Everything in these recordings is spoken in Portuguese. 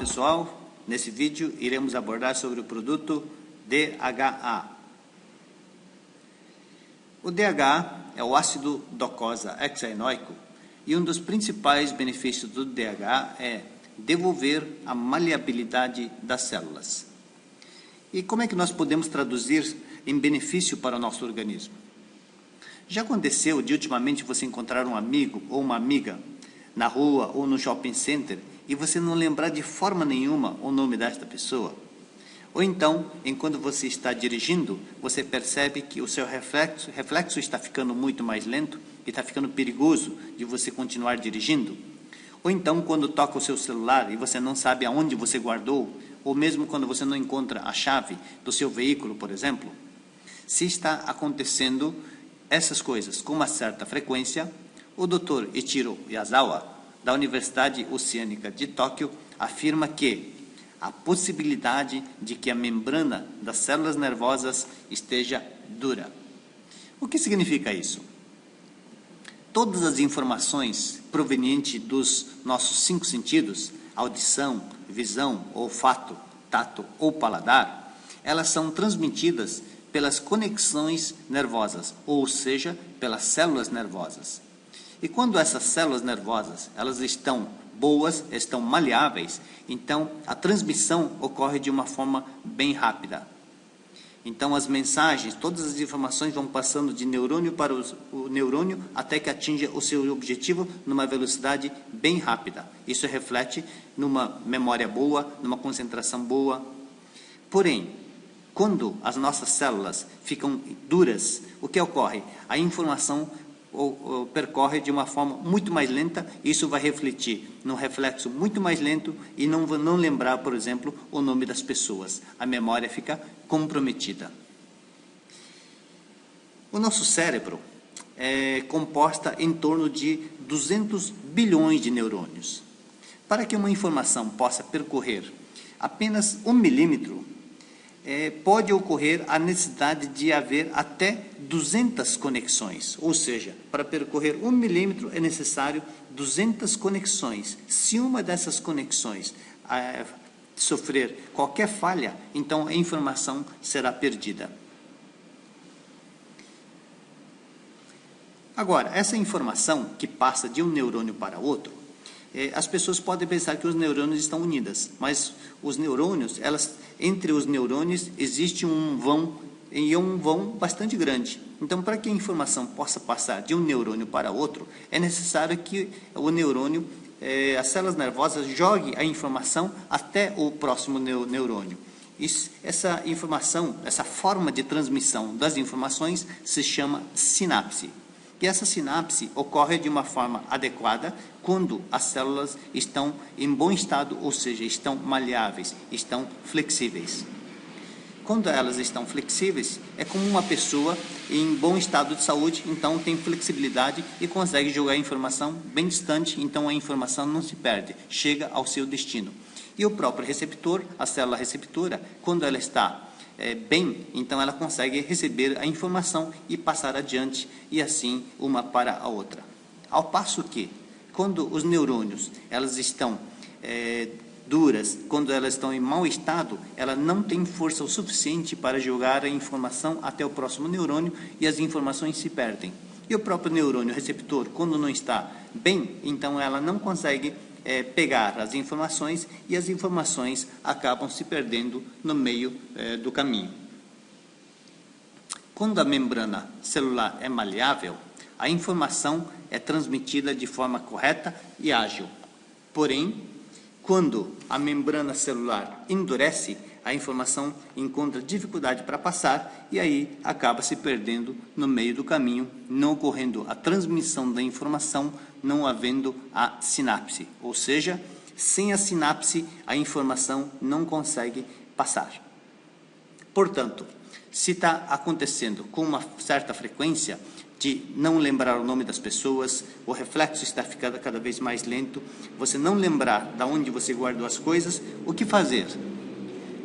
pessoal, nesse vídeo iremos abordar sobre o produto DHA. O DHA é o ácido docosa hexaenoico e um dos principais benefícios do DHA é devolver a maleabilidade das células. E como é que nós podemos traduzir em benefício para o nosso organismo? Já aconteceu de ultimamente você encontrar um amigo ou uma amiga na rua ou no shopping center e você não lembrar de forma nenhuma o nome desta pessoa? Ou então, enquanto você está dirigindo, você percebe que o seu reflexo está ficando muito mais lento e está ficando perigoso de você continuar dirigindo? Ou então, quando toca o seu celular e você não sabe aonde você guardou, ou mesmo quando você não encontra a chave do seu veículo, por exemplo? Se está acontecendo essas coisas com uma certa frequência, o Dr. Ichiro Yazawa, da Universidade Oceânica de Tóquio, afirma que a possibilidade de que a membrana das células nervosas esteja dura. O que significa isso? Todas as informações provenientes dos nossos 5 sentidos, audição, visão, olfato, tato ou paladar, elas são transmitidas pelas conexões nervosas, ou seja, pelas células nervosas. E quando essas células nervosas elas estão boas, estão maleáveis, então a transmissão ocorre de uma forma bem rápida. Então as mensagens, todas as informações vão passando de neurônio para o neurônio até que atinja o seu objetivo numa velocidade bem rápida. Isso reflete numa memória boa, numa concentração boa. Porém, quando as nossas células ficam duras, o que ocorre? A informação percorre de uma forma muito mais lenta, isso vai refletir num reflexo muito mais lento e não lembrar, por exemplo, o nome das pessoas. A memória fica comprometida. O nosso cérebro é composta em torno de 200 bilhões de neurônios. Para que uma informação possa percorrer apenas 1 milímetro, pode ocorrer a necessidade de haver até 200 conexões, ou seja, para percorrer 1 milímetro é necessário 200 conexões. Se uma dessas conexões sofrer qualquer falha, então a informação será perdida. Agora, essa informação que passa de um neurônio para outro, as pessoas podem pensar que os neurônios estão unidas, mas os neurônios, entre os neurônios existe um vão bastante grande. Então, para que a informação possa passar de um neurônio para outro, é necessário que o neurônio, as células nervosas, joguem a informação até o próximo neurônio. Essa informação, essa forma de transmissão das informações se chama sinapse. E essa sinapse ocorre de uma forma adequada quando as células estão em bom estado, ou seja, estão maleáveis, estão flexíveis. Quando elas estão flexíveis, é como uma pessoa em bom estado de saúde, então tem flexibilidade e consegue jogar a informação bem distante, então a informação não se perde, chega ao seu destino. E o próprio receptor, a célula receptora, quando ela está bem, então ela consegue receber a informação e passar adiante, e assim uma para a outra. Ao passo que, quando os neurônios elas estão duras, quando elas estão em mau estado, ela não tem força o suficiente para jogar a informação até o próximo neurônio e as informações se perdem. E o próprio neurônio receptor, quando não está bem, então ela não consegue pegar as informações e as informações acabam se perdendo no meio do caminho. Quando a membrana celular é maleável, a informação é transmitida de forma correta e ágil. Porém, quando a membrana celular endurece, a informação encontra dificuldade para passar e aí acaba se perdendo no meio do caminho, não ocorrendo a transmissão da informação, não havendo a sinapse. Ou seja, sem a sinapse, a informação não consegue passar. Portanto, se está acontecendo com uma certa frequência de não lembrar o nome das pessoas, o reflexo está ficando cada vez mais lento, você não lembrar de onde você guardou as coisas, o que fazer?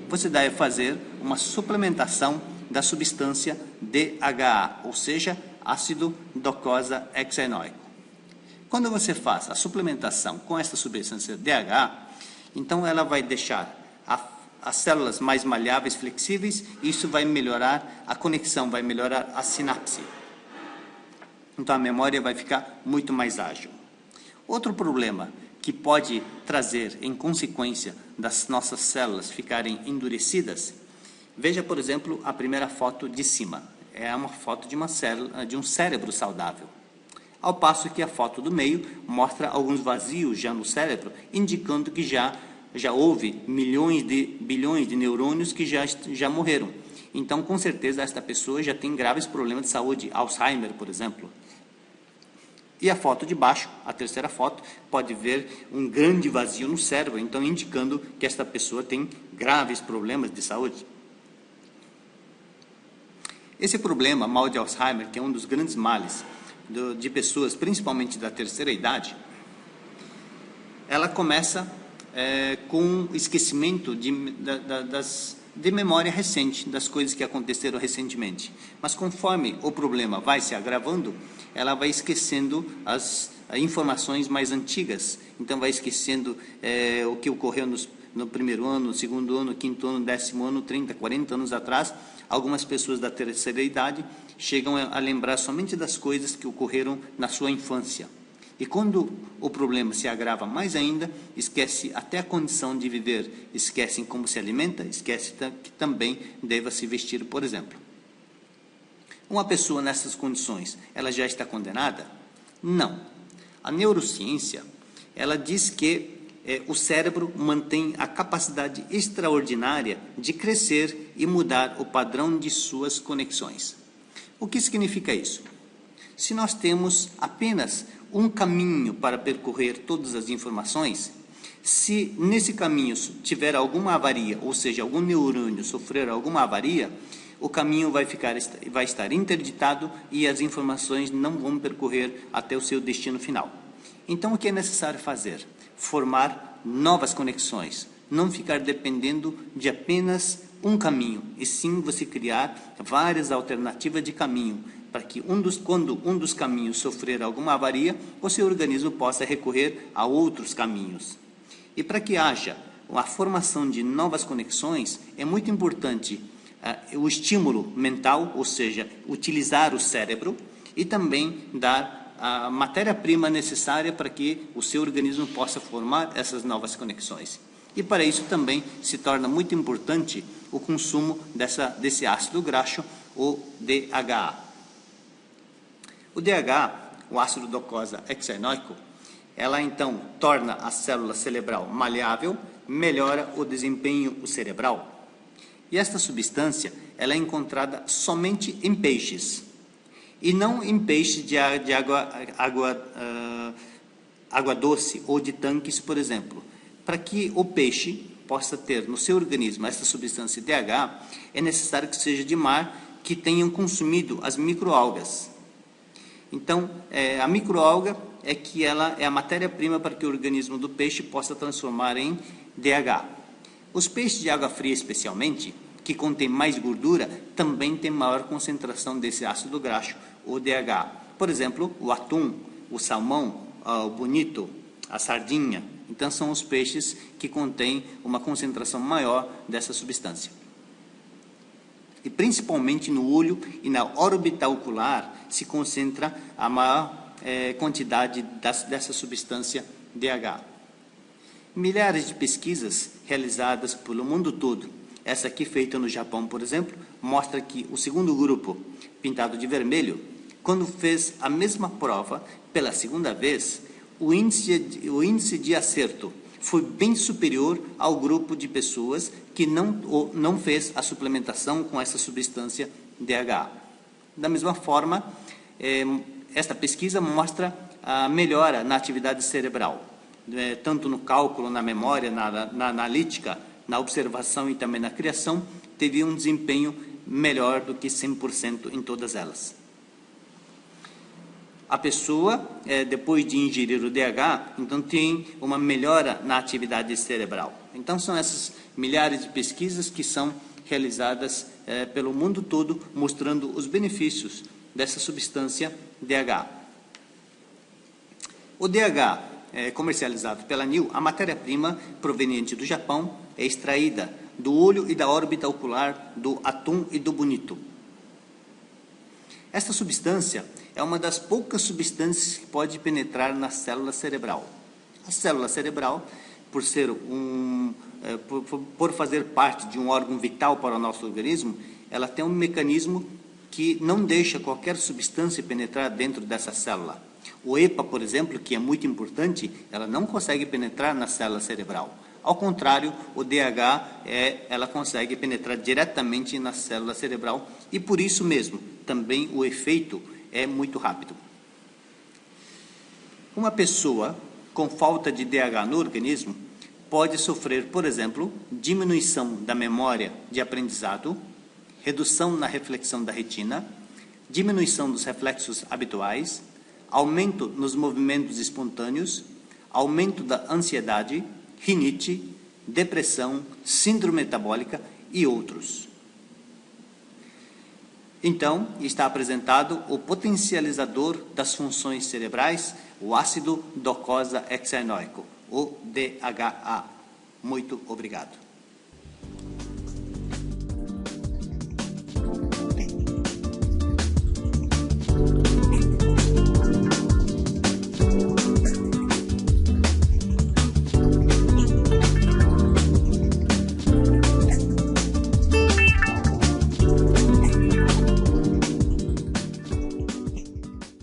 Você deve fazer uma suplementação da substância DHA, ou seja, ácido docosa hexaenoico. Quando você faz a suplementação com essa substância DHA, Então, ela vai deixar as células mais maleáveis, flexíveis, e isso vai melhorar a conexão, vai melhorar a sinapse. Então, a memória vai ficar muito mais ágil. Outro problema que pode trazer, em consequência das nossas células ficarem endurecidas, veja, por exemplo, a primeira foto de cima. É uma foto de uma célula, de um cérebro saudável. Ao passo que a foto do meio mostra alguns vazios já no cérebro, indicando que já houve bilhões de neurônios que já morreram. Então, com certeza, esta pessoa já tem graves problemas de saúde, Alzheimer, por exemplo. E a foto de baixo, a terceira foto, pode ver um grande vazio no cérebro, então indicando que esta pessoa tem graves problemas de saúde. Esse problema, mal de Alzheimer, que é um dos grandes males de pessoas, principalmente da terceira idade, ela começa com esquecimento de memória recente, das coisas que aconteceram recentemente. Mas conforme o problema vai se agravando, ela vai esquecendo as informações mais antigas. Então, vai esquecendo o que ocorreu no primeiro ano, no segundo ano, quinto ano, 10º ano, 30, 40 anos atrás. Algumas pessoas da terceira idade chegam a lembrar somente das coisas que ocorreram na sua infância. E quando o problema se agrava mais ainda, esquece até a condição de viver, esquece como se alimenta, esquece que também deva se vestir, por exemplo. Uma pessoa nessas condições, ela já está condenada? Não. A neurociência, ela diz que o cérebro mantém a capacidade extraordinária de crescer e mudar o padrão de suas conexões. O que significa isso? Se nós temos apenas um caminho para percorrer todas as informações, se nesse caminho tiver alguma avaria, ou seja, algum neurônio sofrer alguma avaria, o caminho vai estar interditado e as informações não vão percorrer até o seu destino final. Então, o que é necessário fazer? Formar novas conexões, não ficar dependendo de apenas um caminho, e sim você criar várias alternativas de caminho, para que quando um dos caminhos sofrer alguma avaria, o seu organismo possa recorrer a outros caminhos. E para que haja a formação de novas conexões, é muito importante o estímulo mental, ou seja, utilizar o cérebro, e também dar a matéria-prima necessária para que o seu organismo possa formar essas novas conexões. E para isso também se torna muito importante o consumo desse ácido graxo, o DHA. O DHA, o ácido docosa hexaenoico, ela então torna a célula cerebral maleável, melhora o desempenho cerebral. E esta substância, ela é encontrada somente em peixes, e não em peixes de água doce ou de tanques, por exemplo. Para que o peixe possa ter no seu organismo essa substância DHA, é necessário que seja de mar que tenham consumido as microalgas. Então, a microalga ela é a matéria-prima para que o organismo do peixe possa transformar em DHA. Os peixes de água fria, especialmente, que contêm mais gordura, também têm maior concentração desse ácido graxo, o DHA. Por exemplo, o atum, o salmão, o bonito, a sardinha. Então, são os peixes que contêm uma concentração maior dessa substância. E principalmente no olho e na órbita ocular se concentra a maior quantidade dessa substância DHA. Milhares de pesquisas realizadas pelo mundo todo, essa aqui feita no Japão, por exemplo, mostra que o segundo grupo, pintado de vermelho, quando fez a mesma prova pela segunda vez, o índice de acerto foi bem superior ao grupo de pessoas que não fez a suplementação com essa substância DHA. Da mesma forma, esta pesquisa mostra a melhora na atividade cerebral, tanto no cálculo, na memória, na analítica, na observação e também na criação, teve um desempenho melhor do que 100% em todas elas. A pessoa, depois de ingerir o DHA, então tem uma melhora na atividade cerebral. Então, são essas milhares de pesquisas que são realizadas pelo mundo todo, mostrando os benefícios dessa substância DHA. O DHA comercializado pela NIL, a matéria-prima proveniente do Japão é extraída do olho e da órbita ocular do atum e do bonito. Esta substância é uma das poucas substâncias que pode penetrar na célula cerebral. A célula cerebral, por fazer parte de um órgão vital para o nosso organismo, ela tem um mecanismo que não deixa qualquer substância penetrar dentro dessa célula. O EPA, por exemplo, que é muito importante, ela não consegue penetrar na célula cerebral. Ao contrário, o DH, ela consegue penetrar diretamente na célula cerebral e, por isso mesmo, também o efeito é muito rápido. Uma pessoa com falta de DH no organismo pode sofrer, por exemplo, diminuição da memória de aprendizado, redução na reflexão da retina, diminuição dos reflexos habituais, aumento nos movimentos espontâneos, aumento da ansiedade, rinite, depressão, síndrome metabólica e outros. Então, está apresentado o potencializador das funções cerebrais, o ácido docosa hexaenoico, o DHA. Muito obrigado.